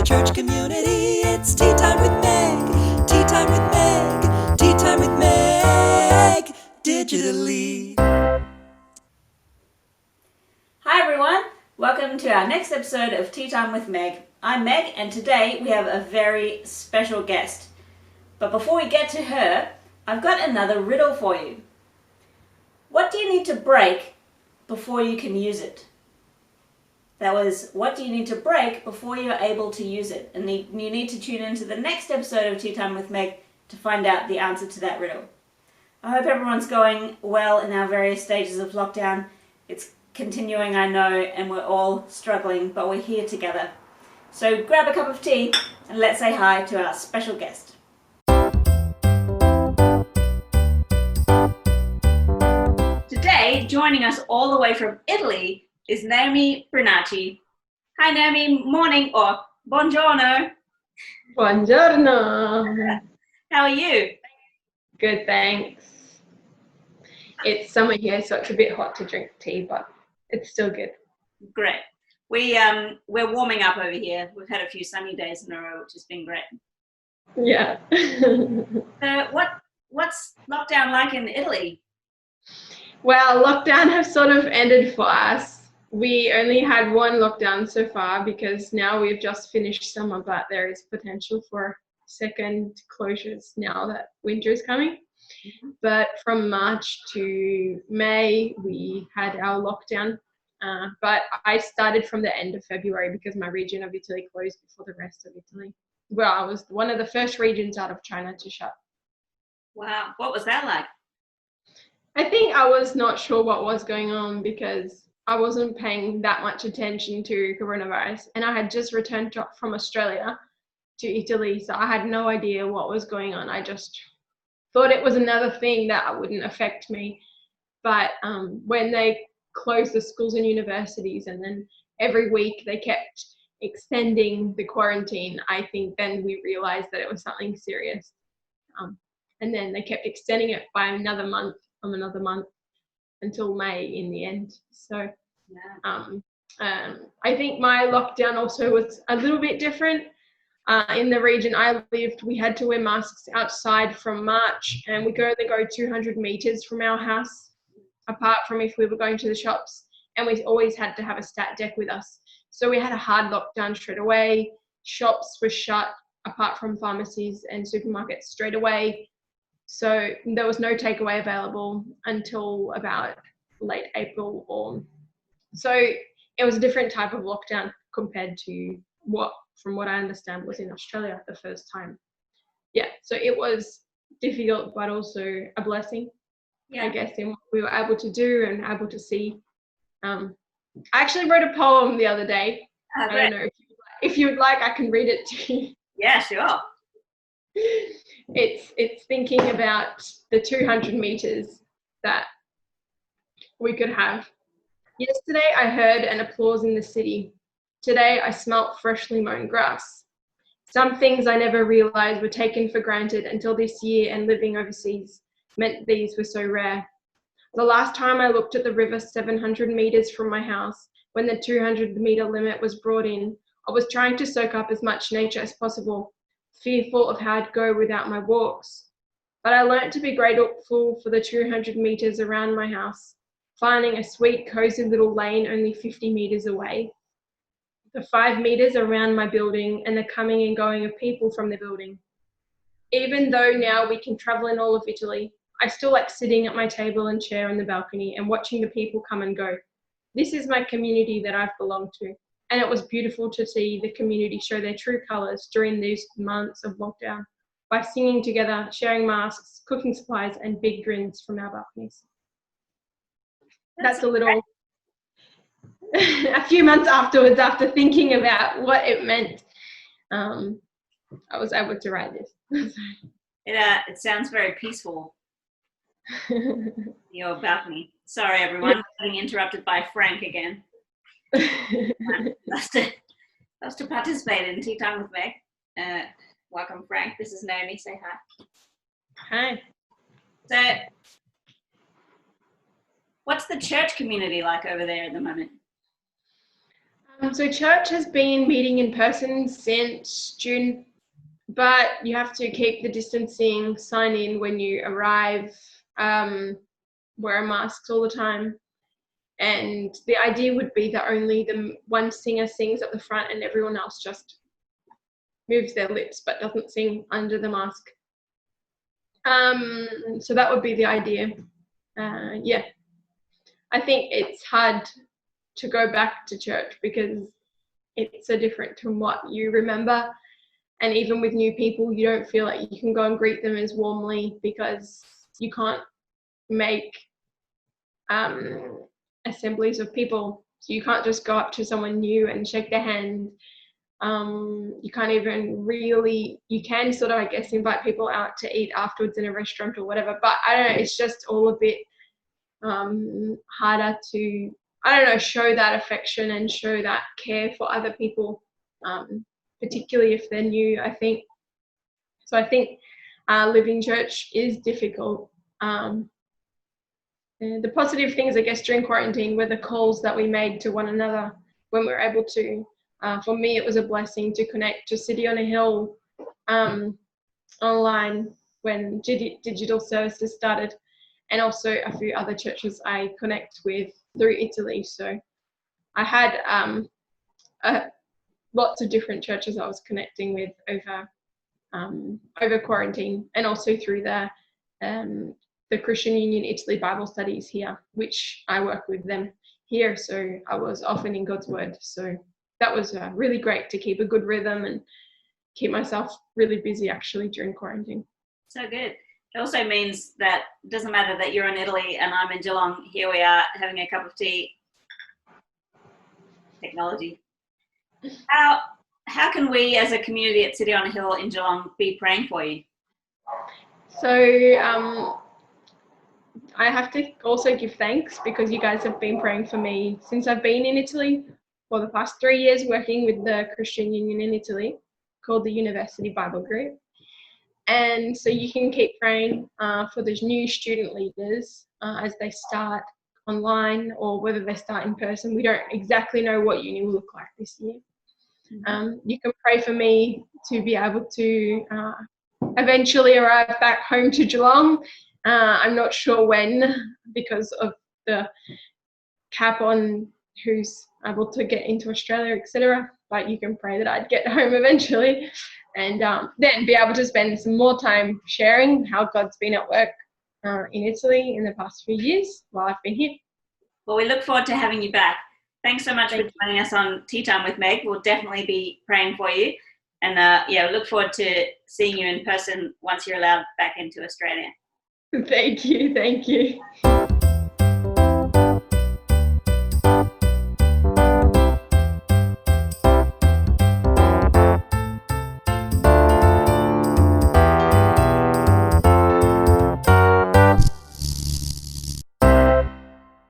the church community. It's tea time with Meg, tea time with Meg, tea time with Meg, digitally. Hi everyone, welcome to our next episode of Tea Time with Meg. I'm Meg and today we have a very special guest. But before we get to her, I've got another riddle for you. What do you need to break before you can use it? That was, what do you need to break before you're able to use it? And you need to tune into the next episode of Tea Time with Meg to find out the answer to that riddle. I hope everyone's going well in our various stages of lockdown. It's continuing, I know, and we're all struggling, but we're here together. So grab a cup of tea and let's say hi to our special guest. Today, joining us all the way from Italy is Naomi Bernacci. Hi Naomi, morning or buongiorno. Buongiorno. How are you? Good, thanks. It's summer here, so it's a bit hot to drink tea, but it's still good. Great. We're warming up over here. We've had a few sunny days in a row, which has been great. Yeah. What's lockdown like in Italy? Well, lockdown has sort of ended for us. We only had one lockdown so far because now we've just finished summer, but there is potential for second closures now that winter is coming. Mm-hmm. But from March to May, we had our lockdown. But I started from the end of February because my region of Italy closed before the rest of Italy. Well, I was one of the first regions out of China to shut. Wow, what was that like? I think I was not sure what was going on because I wasn't paying that much attention to coronavirus, and I had just returned from Australia to Italy, so I had no idea what was going on. I just thought it was another thing that wouldn't affect me. But when they closed the schools and universities, and then every week they kept extending the quarantine, I think then we realized that it was something serious. And then they kept extending it by another month until May in the end. So I think my lockdown also was a little bit different. In the region I lived, we had to wear masks outside from March, and we could only go 200 meters from our house, apart from if we were going to the shops, and we always had to have a stat deck with us. So we had a hard lockdown straight away. Shops were shut, apart from pharmacies and supermarkets, straight away. So there was no takeaway available until about late April. So it was a different type of lockdown compared to from what I understand, was in Australia the first time. Yeah, so it was difficult, but also a blessing, I guess, in what we were able to do and able to see. I actually wrote a poem the other day. I don't know if you would like, I can read it to you. Yeah, sure. It's thinking about the 200 meters that we could have. Yesterday I heard an applause in the city. Today I smelt freshly mown grass. Some things I never realized were taken for granted until this year, and living overseas meant these were so rare. The last time I looked at the river 700 meters from my house, when the 200 meter limit was brought in, I was trying to soak up as much nature as possible, fearful of how I'd go without my walks. But I learnt to be grateful for the 200 meters around my house, finding a sweet, cozy little lane only 50 meters away. The 5 meters around my building, and the coming and going of people from the building. Even though now we can travel in all of Italy, I still like sitting at my table and chair on the balcony and watching the people come and go. This is my community that I've belonged to, and it was beautiful to see the community show their true colours during these months of lockdown by singing together, sharing masks, cooking supplies, and big grins from our balconies. That's a little... A few months afterwards, after thinking about what it meant, I was able to write this. It sounds very peaceful. Your balcony. Sorry, everyone. I'm getting interrupted by Frank again. That's to participate in Tea Time with Meg. Welcome, Frank. This is Naomi. Say hi. Hi. So, what's the church community like over there at the moment? So church has been meeting in person since June, but you have to keep the distancing, sign in when you arrive, wear masks all the time. And the idea would be that only the one singer sings at the front and everyone else just moves their lips but doesn't sing under the mask. So that would be the idea. Yeah, I think it's hard to go back to church because it's so different from what you remember. And even with new people, you don't feel like you can go and greet them as warmly because you can't make assemblies of people. So you can't just go up to someone new and shake their hand. You can't even really, you can sort of, I guess, invite people out to eat afterwards in a restaurant or whatever. But I don't know, it's just all a bit harder to, I don't know, show that affection and show that care for other people, particularly if they're new, I think. So I think living church is difficult. The positive things, I guess, during quarantine were the calls that we made to one another when we were able to. For me, it was a blessing to connect to City on a Hill online when digital services started, and also a few other churches I connect with through Italy. So I had lots of different churches I was connecting with over quarantine, and also through the Christian Union Italy Bible studies here, which I work with them here. So I was often in God's Word. So that was really great to keep a good rhythm and keep myself really busy actually during quarantine. So good. It also means that it doesn't matter that you're in Italy and I'm in Geelong. Here we are having a cup of tea. Technology. How can we as a community at City on a Hill in Geelong be praying for you? So I have to also give thanks because you guys have been praying for me since I've been in Italy for the past 3 years, working with the Christian Union in Italy called the University Bible Group. And so you can keep praying for those new student leaders as they start online or whether they start in person. We don't exactly know what uni will look like this year. You can pray for me to be able to eventually arrive back home to Geelong. I'm not sure when because of the cap on who's able to get into Australia, etc. But you can pray that I'd get home eventually and then be able to spend some more time sharing how God's been at work in Italy in the past few years while I've been here. Well, we look forward to having you back. Thanks so much for joining us on Tea Time with Meg. We'll definitely be praying for you. And we look forward to seeing you in person once you're allowed back into Australia. Thank you.